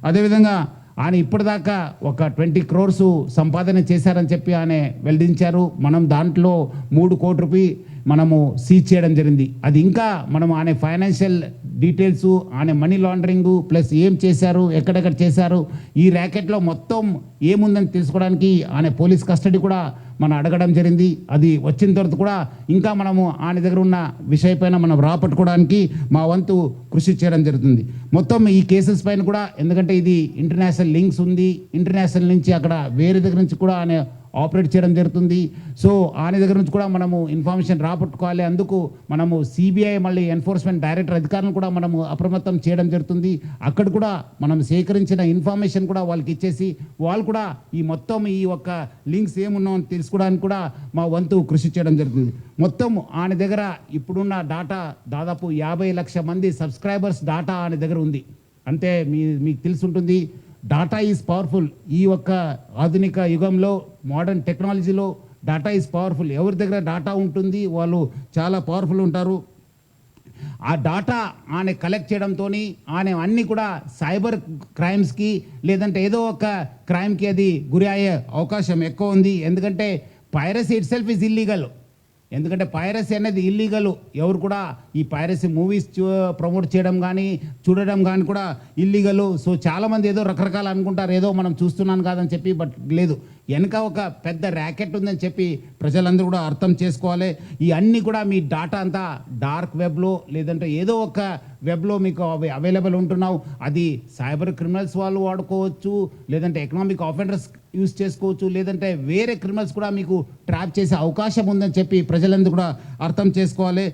అదేవిధంగా ఆయన ఇప్పటిదాకా ఒక 20 crores సంపాదన చేశారని చెప్పి ఆయన వెల్లడించారు. మనం దాంట్లో 3 కోట్ల రూపాయలు మనము సీజ్ చేయడం జరిగింది. అది ఇంకా మనం ఆయన ఫైనాన్షియల్ డీటెయిల్స్, ఆయన మనీ లాండరింగ్ ప్లస్ ఏం చేశారు, ఎక్కడెక్కడ చేశారు, ఈ ర్యాకెట్లో మొత్తం ఏముందని తెలుసుకోవడానికి ఆయన పోలీస్ కస్టడీ కూడా మనం అడగడం జరిగింది. అది వచ్చిన తర్వాత కూడా ఇంకా మనము ఆయన దగ్గర ఉన్న విషయపైన మనం రాపట్టుకోవడానికి మా వంతు కృషి చేయడం జరుగుతుంది. మొత్తం ఈ కేసెస్ పైన కూడా, ఎందుకంటే ఇది ఇంటర్నేషనల్ లింక్స్ ఉంది, ఇంటర్నేషనల్ నుంచి అక్కడ వేరే దగ్గర నుంచి కూడా ఆయన ఆపరేట్ చేయడం జరుగుతుంది. సో ఆయన దగ్గర నుంచి కూడా మనము ఇన్ఫర్మేషన్ రాబట్టుకోవాలి. అందుకు మనము సిబిఐ మళ్ళీ ఎన్ఫోర్స్మెంట్ డైరెక్టర్ అధికారులను కూడా మనము అప్రమత్తం చేయడం జరుగుతుంది. అక్కడ కూడా మనం సేకరించిన ఇన్ఫర్మేషన్ కూడా వాళ్ళకి ఇచ్చేసి వాళ్ళు కూడా ఈ మొత్తం ఈ ఒక్క లింక్స్ ఏమున్నాయని తెలుసుకోవడానికి కూడా మా వంతు కృషి చేయడం జరుగుతుంది. మొత్తం ఆయన దగ్గర ఇప్పుడున్న డాటా దాదాపు 50 లక్షల మంది సబ్స్క్రైబర్స్ డాటా ఆయన దగ్గర ఉంది. అంటే మీకు తెలిసి ఉంటుంది, డాటా ఈజ్ పవర్ఫుల్. ఈ ఒక్క ఆధునిక యుగంలో, మోడర్న్ టెక్నాలజీలో డాటా ఈజ్ పవర్ఫుల్. ఎవరి దగ్గర డాటా ఉంటుంది వాళ్ళు చాలా పవర్ఫుల్ ఉంటారు. ఆ డాటా ఆయన కలెక్ట్ చేయడంతో ఆయన అన్నీ కూడా సైబర్ క్రైమ్స్కి లేదంటే ఏదో ఒక క్రైమ్కి అది గురి అయ్యే అవకాశం ఎక్కువ ఉంది. ఎందుకంటే piracy it self is illegal. ఎందుకంటే పైరసీ అనేది ఇల్లీగల్. ఎవరు కూడా ఈ పైరసీ మూవీస్ ప్రమోట్ చేయడం కానీ చూడడం కానీ కూడా ఇల్లీగల్. సో చాలామంది ఏదో రకరకాలు అనుకుంటారు, ఏదో మనం చూస్తున్నాను కాదని చెప్పి. బట్ లేదు, వెనక ఒక పెద్ద ర్యాకెట్ ఉందని చెప్పి ప్రజలందరూ కూడా అర్థం చేసుకోవాలి. ఈ అన్నీ కూడా మీ డాటా అంతా డార్క్ వెబ్లో లేదంటే ఏదో ఒక వెబ్లో మీకు అవైలబుల్ ఉంటున్నావు. అది సైబర్ క్రిమినల్స్ వాళ్ళు వాడుకోవచ్చు, లేదంటే ఎకనామిక్ ఆఫెండర్స్ యూజ్ చేసుకోవచ్చు, లేదంటే వేరే క్రిమినల్స్ కూడా మీకు ట్రాప్ చేసే అవకాశం ఉందని చెప్పి ప్రజలందరూ కూడా అర్థం చేసుకోవాలి.